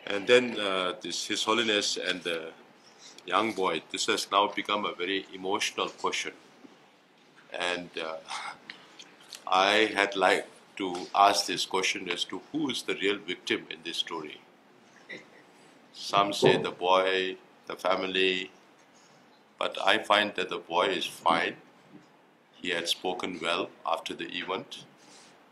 And then His Holiness and the young boy, this has now become a very emotional question. And I had liked to ask this question as to who is the real victim in this story. Some say the boy, the family, but I find that the boy is fine. He had spoken well after the event.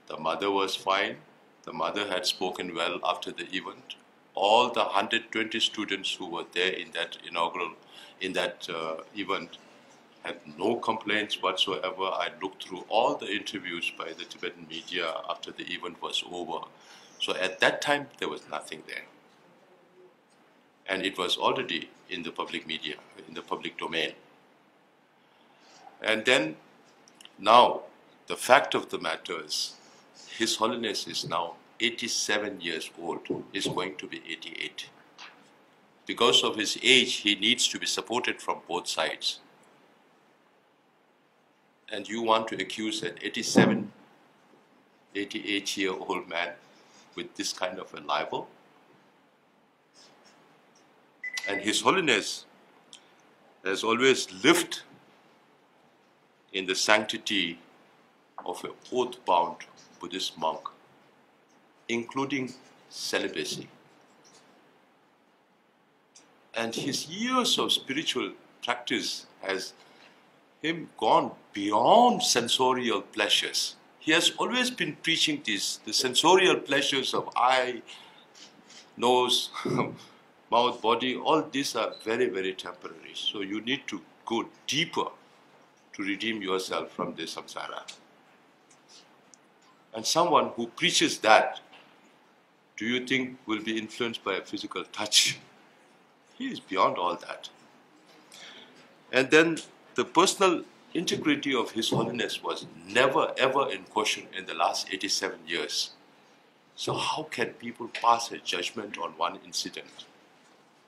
The mother was fine. The mother had spoken well after the event. All the 120 students who were there in that event had no complaints whatsoever. I looked through all the interviews by the Tibetan media after the event was over. So at that time, there was nothing there. And it was already in the public media, in the public domain. And then, now, the fact of the matter is, His Holiness is now 87 years old, is going to be 88. Because of his age, he needs to be supported from both sides. And you want to accuse an 87, 88-year-old man with this kind of a libel? And His Holiness has always lived in the sanctity of an oath-bound Buddhist monk, including celibacy. And his years of spiritual practice has him gone beyond sensorial pleasures. He has always been preaching the sensorial pleasures of eye, nose, mouth, body. All these are very, very temporary. So you need to go deeper to redeem yourself from this samsara. And someone who preaches that, do you think will be influenced by a physical touch? He is beyond all that. And then the personal integrity of His Holiness was never ever in question in the last 87 years. So how can people pass a judgment on one incident?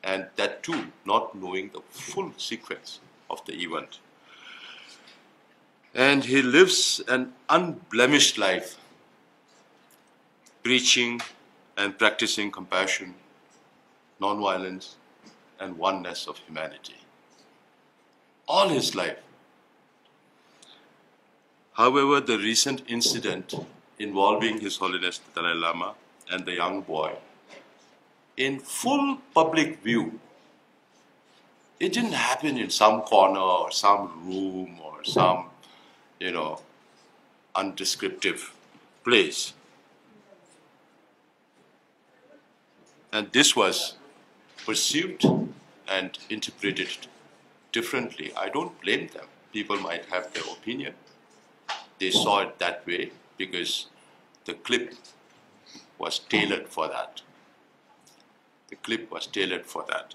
And that too, not knowing the full sequence of the event. And he lives an unblemished life, preaching and practicing compassion, non-violence, and oneness of humanity. All his life. However, the recent incident involving His Holiness the Dalai Lama and the young boy, in full public view, it didn't happen in some corner or some room or some, undescriptive place. And this was perceived and interpreted differently. I don't blame them. People might have their opinion. They saw it that way because the clip was tailored for that. The clip was tailored for that.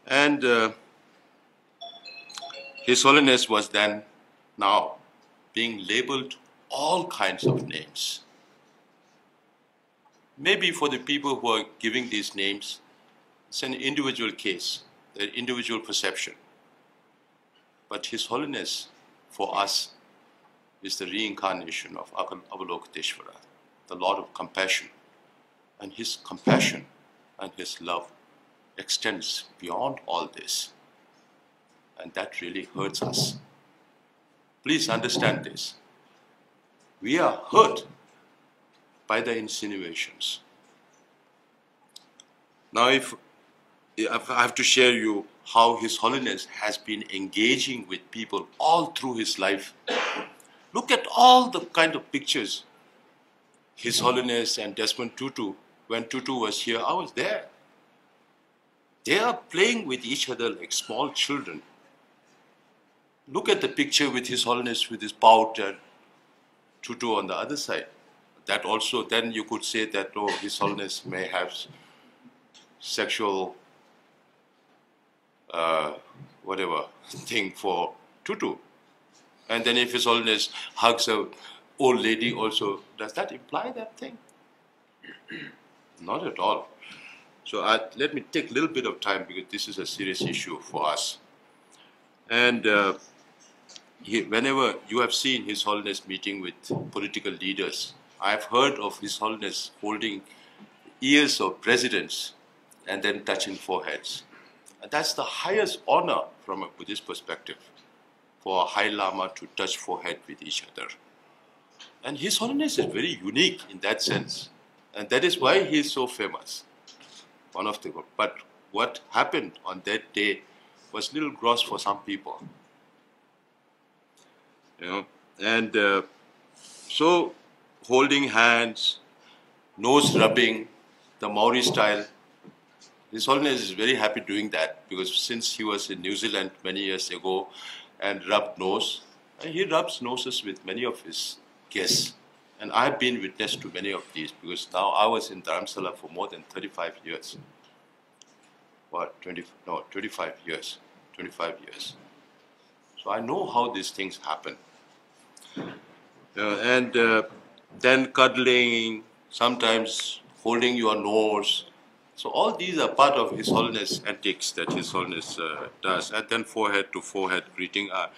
And His Holiness was then now being labeled all kinds of names. Maybe for the people who are giving these names, it's an individual case, an individual perception. But His Holiness, for us, is the reincarnation of Avalokiteshvara, the Lord of compassion. And His compassion and His love extends beyond all this. And that really hurts us. Please understand this. We are hurt by the insinuations. Now, if I have to share you how His Holiness has been engaging with people all through his life. Look at all the kind of pictures. His Holiness and Desmond Tutu, when Tutu was here, I was there. They are playing with each other like small children. Look at the picture with His Holiness with his pout and Tutu on the other side. That also, then you could say that, oh, His Holiness may have sexual thing for Tutu. And then if His Holiness hugs a old lady also, does that imply that thing? Not at all. So let me take a little bit of time because this is a serious issue for us. And whenever you have seen His Holiness meeting with political leaders, I have heard of His Holiness holding ears of presidents and then touching foreheads. And that's the highest honor from a Buddhist perspective, for a High Lama to touch forehead with each other. And His Holiness is very unique in that sense. And that is why he is so famous. One of the, but what happened on that day was a little gross for some people. You know, and so holding hands, nose rubbing, the Maori style. His Holiness is very happy doing that, because since he was in New Zealand many years ago and rubbed nose, and he rubs noses with many of his guests. And I've been witness to many of these, because now I was in Dharamsala for more than 35 years. What, 25 years. 25 years. So I know how these things happen. And then cuddling, sometimes holding your nose. So all these are part of His Holiness antics that His Holiness does. And then forehead to forehead greeting are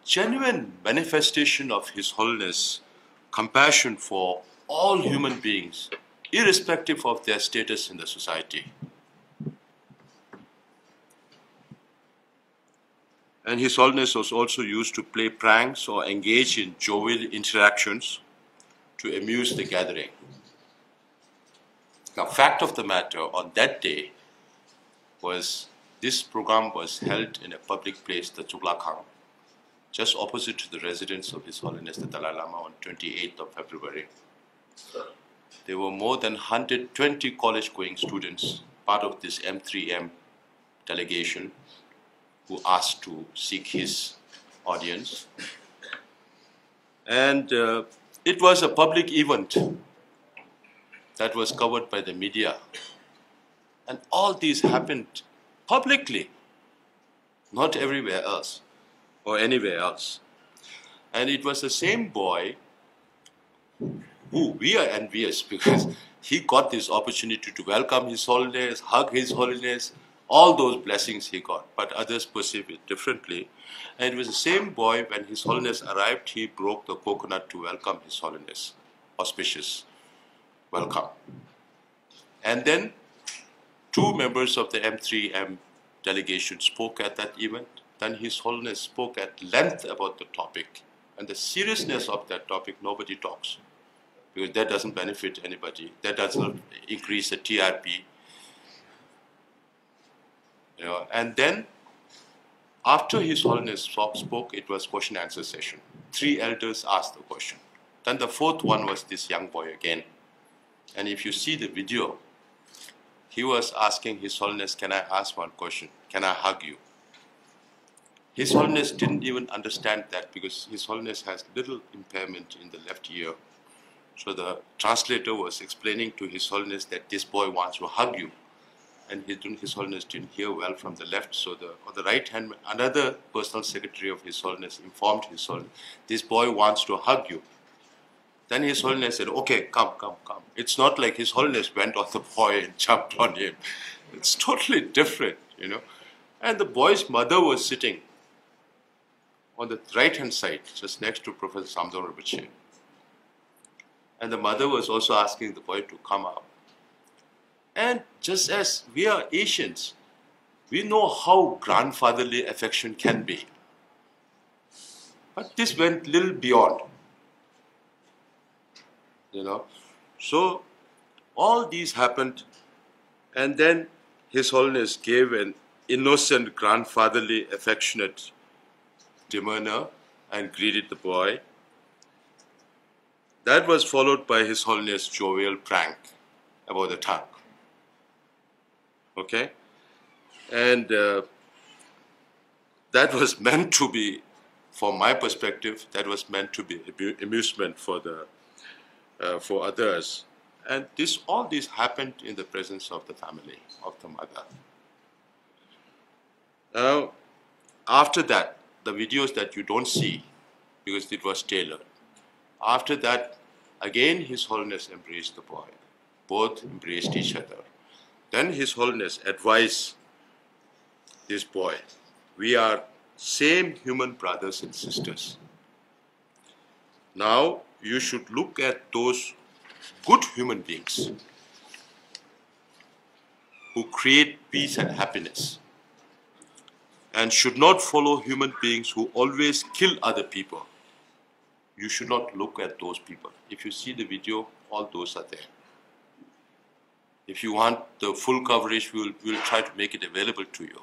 genuine manifestation of His Holiness compassion for all human beings, irrespective of their status in the society. And His Holiness was also used to play pranks or engage in jovial interactions to amuse the gathering. Now, fact of the matter, on that day, was this program was held in a public place, the Chuglakang, just opposite to the residence of His Holiness the Dalai Lama on 28th of February. There were more than 120 college-going students, part of this M3M delegation, who asked to seek his audience. And it was a public event that was covered by the media. And all these happened publicly, not everywhere else or anywhere else. And it was the same boy who we are envious, because he got this opportunity to welcome His Holiness, hug His Holiness, all those blessings he got, but others perceive it differently. And it was the same boy, when His Holiness arrived, he broke the coconut to welcome His Holiness. Auspicious welcome. And then 2 members of the M3M delegation spoke at that event. Then His Holiness spoke at length about the topic. And the seriousness of that topic, nobody talks, because that doesn't benefit anybody. That doesn't increase the TRP. You know, and then, after His Holiness spoke, it was question and answer session. 3 elders asked the question. Then the 4th one was this young boy again. And if you see the video, he was asking His Holiness, can I ask one question? Can I hug you? His Holiness didn't even understand that, because His Holiness has little impairment in the left ear. So the translator was explaining to His Holiness that this boy wants to hug you. And His Holiness didn't hear well from the left. So on the right hand, another personal secretary of His Holiness informed His Holiness, this boy wants to hug you. Then His Holiness said, okay, come. It's not like His Holiness went on the boy and jumped on him. It's totally different, you know. And the boy's mother was sitting on the right-hand side, just next to Professor Samdong Rinpoche. And the mother was also asking the boy to come up. And just as we are Asians, we know how grandfatherly affection can be. But this went a little beyond, you know. So all these happened, and then His Holiness gave an innocent, grandfatherly, affectionate demeanor and greeted the boy. That was followed by His Holiness' jovial prank about the tongue. Okay? And that was meant to be, from my perspective, that was meant to be amusement for for others. And all this happened in the presence of the family, of the mother. Now, after that, the videos that you don't see, because it was tailored, after that, again His Holiness embraced the boy. Both embraced each other. Then His Holiness advised this boy, we are same human brothers and sisters. Now you should look at those good human beings who create peace and happiness, and should not follow human beings who always kill other people. You should not look at those people. If you see the video, all those are there. If you want the full coverage, we'll try to make it available to you.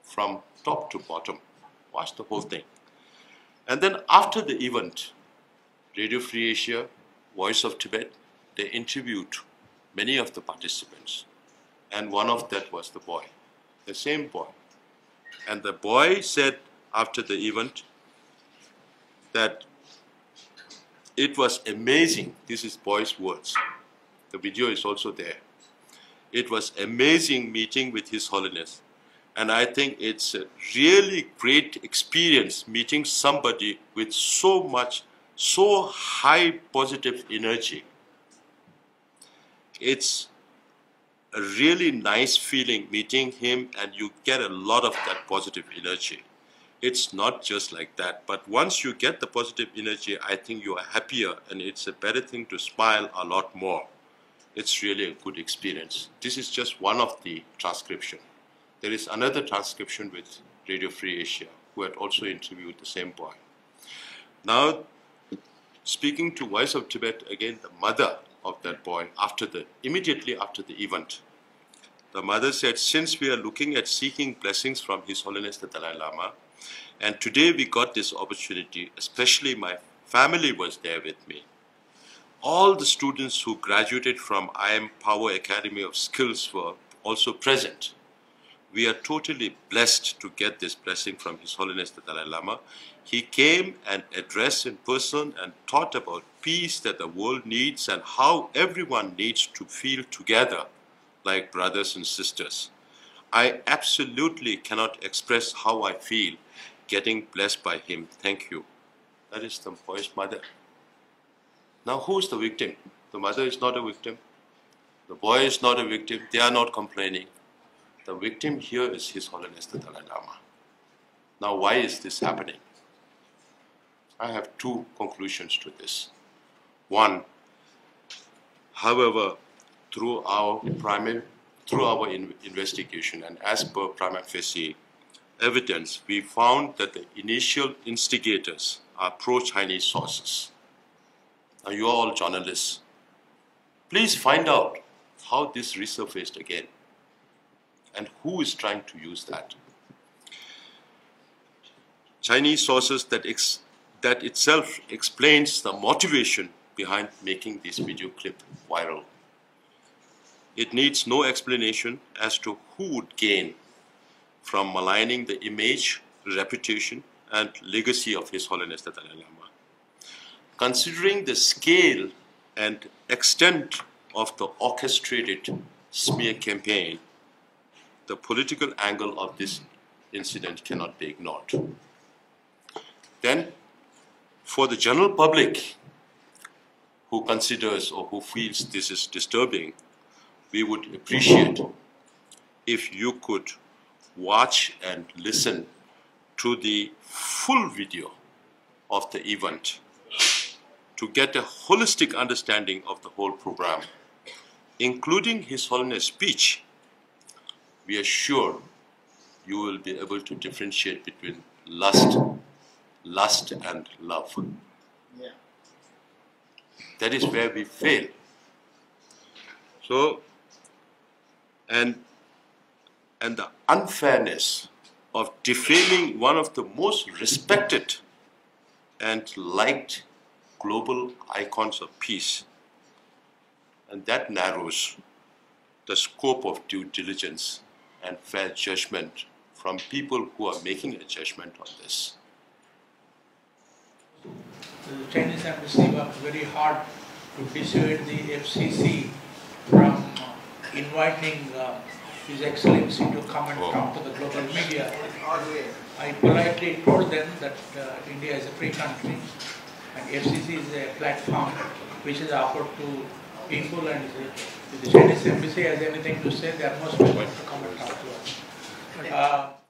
From top to bottom, watch the whole thing. And then after the event, Radio Free Asia, Voice of Tibet, they interviewed many of the participants. And one of that was the boy, the same boy. And the boy said after the event that it was amazing. This is boy's words. The video is also there. It was amazing meeting with His Holiness. And I think it's a really great experience meeting somebody with so high positive energy. It's a really nice feeling meeting him, and you get a lot of that positive energy. It's not just like that, but once you get the positive energy, I think you are happier, and it's a better thing to smile a lot more. It's really a good experience. This is just one of the transcription. There is another transcription with Radio Free Asia, who had also interviewed the same boy. Now, speaking to Voice of Tibet, again, the mother of that boy, immediately after the event, the mother said, since we are looking at seeking blessings from His Holiness the Dalai Lama, and today we got this opportunity, especially my family was there with me. All the students who graduated from I Am Power Academy of Skills were also present. We are totally blessed to get this blessing from His Holiness the Dalai Lama. He came and addressed in person and taught about peace that the world needs and how everyone needs to feel together like brothers and sisters. I absolutely cannot express how I feel getting blessed by him. Thank you. That is the boy's mother. Now who is the victim? The mother is not a victim. The boy is not a victim. They are not complaining. The victim here is His Holiness the Dalai Lama. Now why is this happening? I have two conclusions to this. One, however, through our investigation and as per prima facie evidence, we found that the initial instigators are pro-Chinese sources. Now you are all journalists. Please find out how this resurfaced again and who is trying to use that. Chinese sources that itself explains the motivation behind making this video clip viral. It needs no explanation as to who would gain from maligning the image, reputation, and legacy of His Holiness the Dalai Lama. Considering the scale and extent of the orchestrated smear campaign, the political angle of this incident cannot be ignored. Then, for the general public who considers or who feels this is disturbing, we would appreciate if you could watch and listen to the full video of the event to get a holistic understanding of the whole program, including His Holiness' speech. We are sure you will be able to differentiate between lust and love. Yeah. That is where we fail. So, and the unfairness of defaming one of the most respected and liked global icons of peace, and that narrows the scope of due diligence and fair judgment from people who are making a judgment on this. The Chinese embassy worked very hard to dissuade the FCC from inviting His Excellency to come and talk to the global media. I politely told them that India is a free country and FCC is a platform which is offered to people, and if the Chinese embassy has anything to say, they are most welcome to come and talk to us.